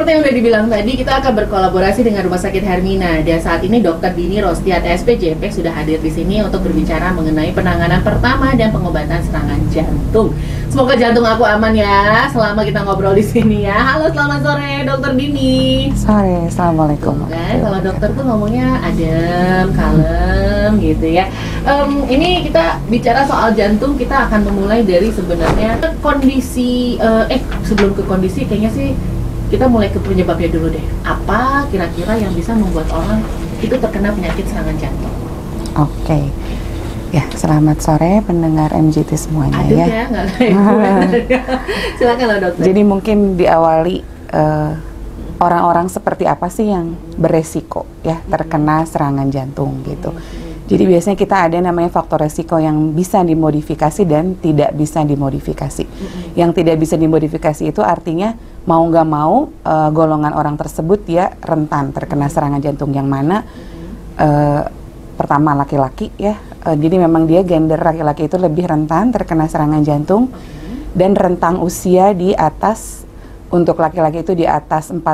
seperti yang udah dibilang tadi, kita akan berkolaborasi dengan Rumah Sakit Hermina. Dan saat ini Dr. Dini Rostiat SPJP sudah hadir di sini untuk berbicara mengenai penanganan pertama dan pengobatan serangan jantung. Semoga jantung aku aman ya selama kita ngobrol di sini ya. Halo, selamat sore Dr. Dini. Sore, assalamualaikum. Kan kalau dokter tuh ngomongnya adem, kalem gitu ya. Ini kita bicara soal jantung, kita akan memulai dari sebenarnya kondisi. Sebelum ke kondisi, kayaknya sih kita mulai ke penyebabnya dulu deh. Apa kira-kira yang bisa membuat orang itu terkena penyakit serangan jantung? Oke. Ya, selamat sore pendengar MGT semuanya. Aduh ya, nggak silakan loh dokter. Jadi mungkin diawali orang-orang seperti apa sih yang beresiko ya terkena serangan jantung gitu. Jadi biasanya kita ada namanya faktor resiko yang bisa dimodifikasi dan tidak bisa dimodifikasi. Yang tidak bisa dimodifikasi itu artinya mau nggak mau golongan orang tersebut dia rentan terkena serangan jantung yang mana pertama laki-laki ya. Jadi memang dia gender laki-laki itu lebih rentan terkena serangan jantung dan rentang usia di atas, untuk laki-laki itu di atas 45,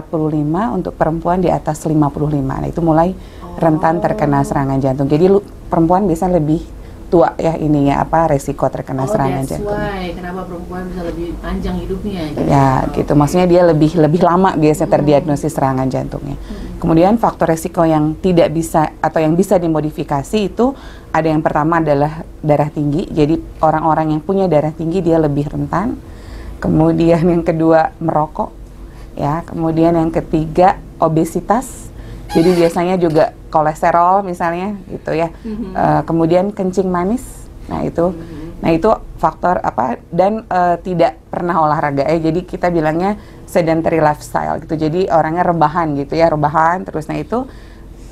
untuk perempuan di atas 55. Nah itu mulai rentan terkena serangan jantung. Jadi perempuan bisa lebih tua ya ininya resiko terkena serangan jantung. Why, kenapa perempuan bisa lebih panjang hidupnya? Gitu. Ya gitu, maksudnya dia lebih lama biasanya terdiagnosis serangan jantungnya. Kemudian faktor resiko yang tidak bisa atau yang bisa dimodifikasi itu ada yang pertama adalah darah tinggi. Jadi orang-orang yang punya darah tinggi dia lebih rentan. Kemudian yang kedua merokok, ya. Kemudian yang ketiga obesitas. Jadi biasanya juga kolesterol misalnya, gitu ya. Kemudian kencing manis. Nah itu faktor dan tidak pernah olahraga. Jadi kita bilangnya sedentary lifestyle gitu. Jadi orangnya rebahan gitu ya, rebahan terus. Nah itu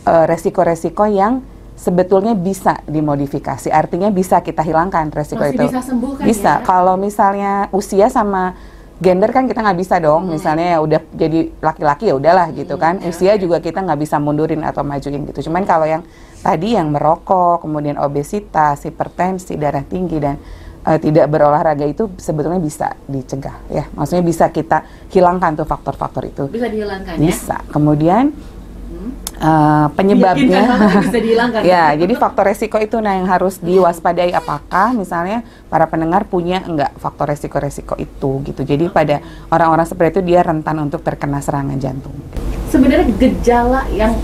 resiko-resiko yang sebetulnya bisa dimodifikasi, artinya bisa kita hilangkan resiko itu. Bisa sembuh kan? Bisa. Ya? Kalau misalnya usia sama gender kan kita nggak bisa dong. Misalnya ya udah jadi laki-laki ya udahlah gitu kan. Usia juga kita nggak bisa mundurin atau majuin gitu. Cuman kalau yang tadi yang merokok, kemudian obesitas, hipertensi, darah tinggi dan tidak berolahraga itu sebetulnya bisa dicegah ya. Maksudnya bisa kita hilangkan tuh faktor-faktor itu. Bisa dihilangkan ya? Bisa. Kemudian penyebabnya bisa dihilangkan. Ya, jadi faktor resiko itu yang harus diwaspadai, apakah misalnya para pendengar punya enggak faktor resiko-resiko itu gitu. Jadi pada orang-orang seperti itu dia rentan untuk terkena serangan jantung. Sebenarnya gejala yang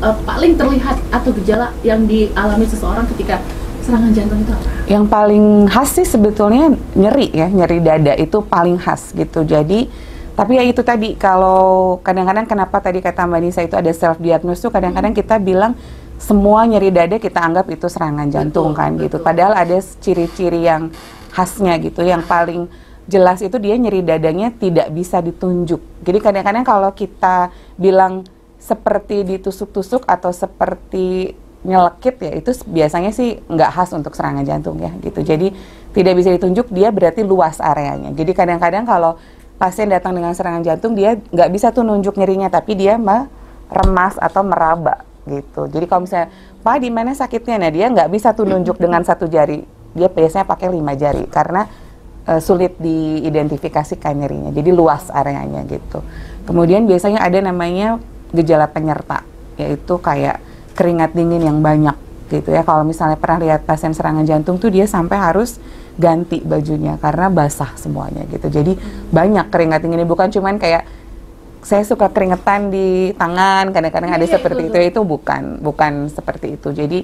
paling terlihat atau gejala yang dialami seseorang ketika serangan jantung itu apa? Yang paling khas sih sebetulnya nyeri ya, nyeri dada itu paling khas gitu. Jadi tapi ya itu tadi, kalau kadang-kadang kenapa tadi kata Mbak Nisa itu ada self diagnosis tuh kadang-kadang kita bilang semua nyeri dada kita anggap itu serangan jantung kan gitu. Padahal ada ciri-ciri yang khasnya gitu. Yang paling jelas itu dia nyeri dadanya tidak bisa ditunjuk. Jadi kadang-kadang kalau kita bilang seperti ditusuk-tusuk atau seperti nyelekit ya, itu biasanya sih nggak khas untuk serangan jantung ya gitu. Jadi tidak bisa ditunjuk, dia berarti luas areanya. Jadi kadang-kadang kalau pasien datang dengan serangan jantung, dia nggak bisa tuh nunjuk nyerinya, tapi dia meremas atau meraba gitu. Jadi kalau misalnya, Pak di mana sakitnya? Nah dia nggak bisa tuh nunjuk dengan satu jari, dia biasanya pakai 5 jari karena sulit diidentifikasikan nyerinya. Jadi luas areanya gitu. Kemudian biasanya ada namanya gejala penyerta, yaitu kayak keringat dingin yang banyak gitu ya. Kalau misalnya pernah lihat pasien serangan jantung tuh dia sampai harus ganti bajunya karena basah semuanya gitu. Jadi banyak keringat dingin, bukan cuman kayak saya suka keringetan di tangan, kadang-kadang ada seperti itu bukan seperti itu. Jadi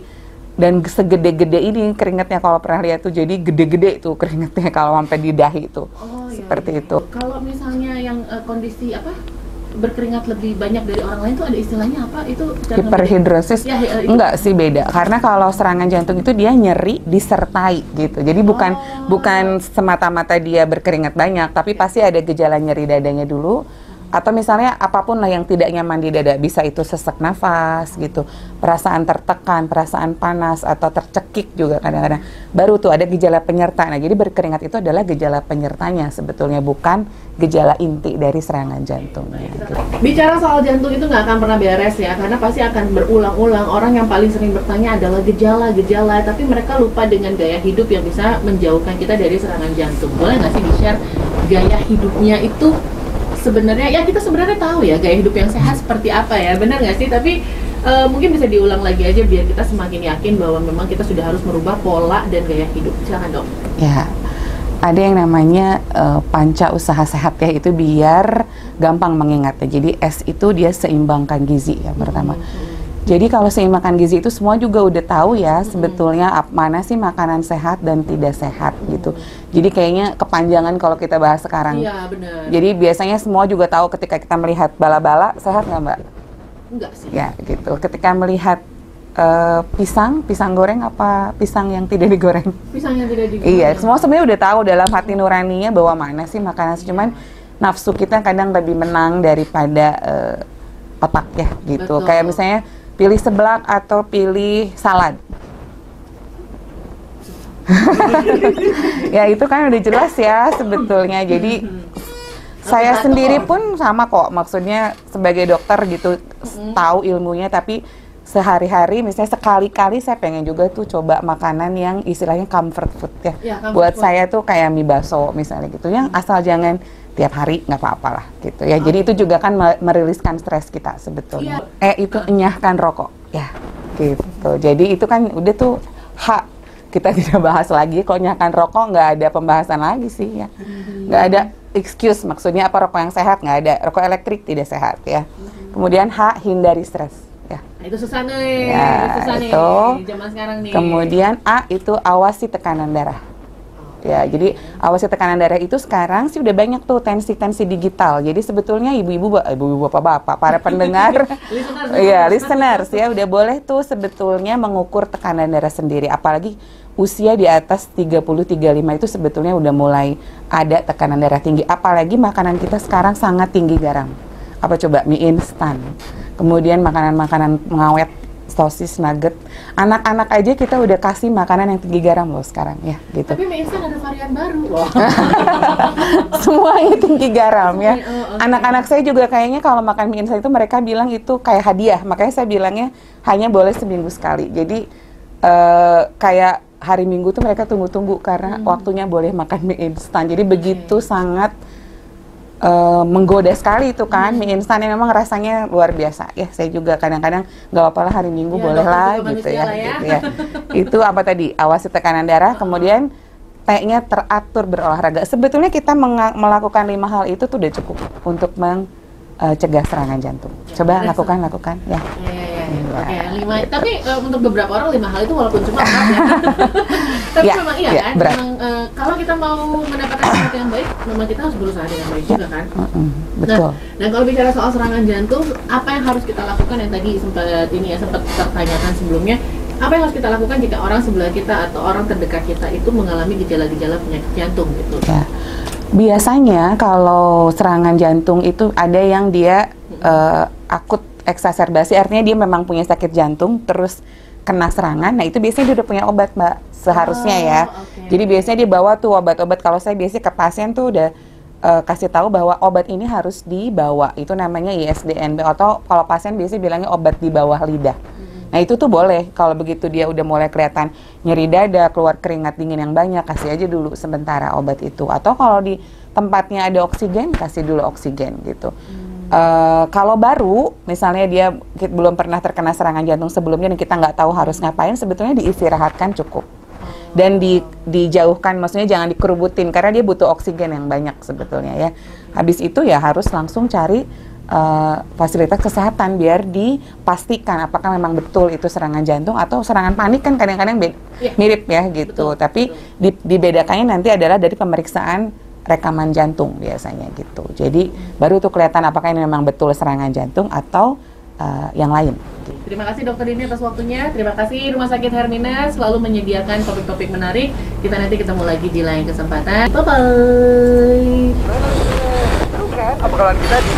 dan segede-gede ini keringatnya, kalau pernah lihat tuh jadi gede-gede tuh keringatnya kalau sampai di dahi itu. Seperti itu. Kalau misalnya yang kondisi berkeringat lebih banyak dari orang lain tuh ada istilahnya apa? Itu hiperhidrosis? Ya, enggak sih, beda. Karena kalau serangan jantung itu dia nyeri disertai gitu. Jadi bukan semata-mata dia berkeringat banyak, tapi pasti ada gejala nyeri dadanya dulu. Atau misalnya apapun lah yang tidak nyaman di dada, bisa itu sesak nafas gitu, perasaan tertekan, perasaan panas atau tercekik juga kadang-kadang. Baru tuh ada gejala penyerta. Nah, jadi berkeringat itu adalah gejala penyertanya sebetulnya, bukan gejala inti dari serangan jantungnya. Gitu. Bicara soal jantung itu nggak akan pernah beres ya, karena pasti akan berulang-ulang. Orang yang paling sering bertanya adalah gejala-gejala, tapi mereka lupa dengan gaya hidup yang bisa menjauhkan kita dari serangan jantung. Boleh nggak sih di-share gaya hidupnya itu sebenarnya ya kita sebenarnya tahu ya gaya hidup yang sehat seperti apa ya, benar nggak sih? Tapi mungkin bisa diulang lagi aja biar kita semakin yakin bahwa memang kita sudah harus merubah pola dan gaya hidup. Silakan dok. Ya, ada yang namanya panca usaha sehat ya, itu biar gampang mengingatnya. Jadi S itu dia seimbangkan gizi yang pertama. Jadi kalau seimbangkan gizi itu semua juga udah tahu ya sebetulnya mana sih makanan sehat dan tidak sehat gitu. Jadi kayaknya kepanjangan kalau kita bahas sekarang. Iya benar. Jadi biasanya semua juga tahu ketika kita melihat bala-bala sehat nggak Mbak? Enggak sih. Ya gitu. Ketika melihat pisang goreng apa pisang yang tidak digoreng? Pisang yang tidak digoreng. Iya, semua sebenarnya udah tahu dalam hati nuraninya bahwa mana sih makanan, cuman nafsu kita kadang lebih menang daripada otak ya gitu. Betul. Kayak misalnya pilih seblak atau pilih salad. Ya itu kan udah jelas ya sebetulnya. Jadi saya sendiri pun sama kok, maksudnya sebagai dokter gitu tahu ilmunya, tapi sehari-hari misalnya sekali-kali saya pengen juga tuh coba makanan yang istilahnya comfort food ya. Buat saya tuh kayak mie baso misalnya gitu, yang asal jangan tiap hari, nggak apa-apa lah gitu ya. Jadi itu juga kan meriliskan stres kita sebetulnya. Itu enyahkan rokok ya gitu. Jadi itu kan udah tuh hak, kita tidak bahas lagi. Kalau enyahkan rokok nggak ada pembahasan lagi sih ya. Nggak ada excuse, maksudnya apa rokok yang sehat, nggak ada. Rokok elektrik tidak sehat ya. Kemudian H, hindari stres ya. Itu susah nih, Ya, susah nih zaman sekarang nih. Kemudian A itu awasi tekanan darah. Ya, jadi awasi tekanan darah itu sekarang sih udah banyak tuh tensi-tensi digital. Jadi sebetulnya ibu-ibu, bapak-bapak, para pendengar, listeners ya udah boleh tuh sebetulnya mengukur tekanan darah sendiri. Apalagi usia di atas 30-35 itu sebetulnya udah mulai ada tekanan darah tinggi. Apalagi makanan kita sekarang sangat tinggi garam. Apa coba mie instan. Kemudian makanan-makanan pengawet, sosis, nugget. Anak-anak aja kita udah kasih makanan yang tinggi garam loh sekarang ya gitu. Tapi mie instan ada varian baru loh. Semuanya tinggi garam ya. Anak-anak saya juga kayaknya kalau makan mie instan itu mereka bilang itu kayak hadiah. Makanya saya bilangnya hanya boleh seminggu sekali. Jadi kayak hari Minggu tuh mereka tunggu-tunggu karena waktunya boleh makan mie instan. Jadi begitu sangat menggoda sekali itu kan mie instan yang memang rasanya luar biasa ya. Saya juga kadang-kadang nggak apa-apa lah hari Minggu Ya, boleh lah gitu ya, gitu ya. Itu apa tadi, awasi tekanan darah. Kemudian T-nya teratur berolahraga. Sebetulnya kita melakukan 5 hal itu tuh udah cukup untuk mencegah serangan jantung. Coba lakukan ya. Oke, 5. Tapi untuk beberapa orang 5 hal itu walaupun cuma berat ya. Tapi memang iya kan, berat. memang kalau kita mau mendapatkan sesuatu yang baik, memang kita harus berusaha dengan baik juga kan. Betul. Nah, kalau bicara soal serangan jantung, apa yang harus kita lakukan yang tadi sempat tertanyakan sebelumnya? Apa yang harus kita lakukan jika orang sebelah kita atau orang terdekat kita itu mengalami gejala-gejala penyakit jantung gitu? Ya. Biasanya kalau serangan jantung itu ada yang dia akut eksaserbasi, artinya dia memang punya sakit jantung terus kena serangan. Nah itu biasanya dia udah punya obat Mbak seharusnya ya. Jadi biasanya dia bawa tuh obat-obat. Kalau saya biasanya ke pasien tuh udah kasih tahu bahwa obat ini harus dibawa. Itu namanya ISDN atau kalau pasien biasanya bilangnya obat di bawah lidah. Nah itu tuh boleh kalau begitu dia udah mulai kelihatan nyeri dada, keluar keringat dingin yang banyak, kasih aja dulu sementara obat itu. Atau kalau di tempatnya ada oksigen, kasih dulu oksigen gitu. Kalau baru, misalnya dia belum pernah terkena serangan jantung sebelumnya dan kita nggak tahu harus ngapain, sebetulnya diistirahatkan cukup. Dan dijauhkan, maksudnya jangan dikerubutin karena dia butuh oksigen yang banyak sebetulnya ya. Habis itu ya harus langsung cari fasilitas kesehatan biar dipastikan apakah memang betul itu serangan jantung atau serangan panik kan kadang-kadang mirip ya gitu. Tapi dibedakannya nanti adalah dari pemeriksaan rekaman jantung biasanya gitu. Jadi baru tuh kelihatan apakah ini memang betul serangan jantung atau yang lain. Terima kasih Dokter Dini atas waktunya. Terima kasih Rumah Sakit Hermina selalu menyediakan topik-topik menarik. Kita nanti ketemu lagi di lain kesempatan. Bye bye. Apa kalau kita di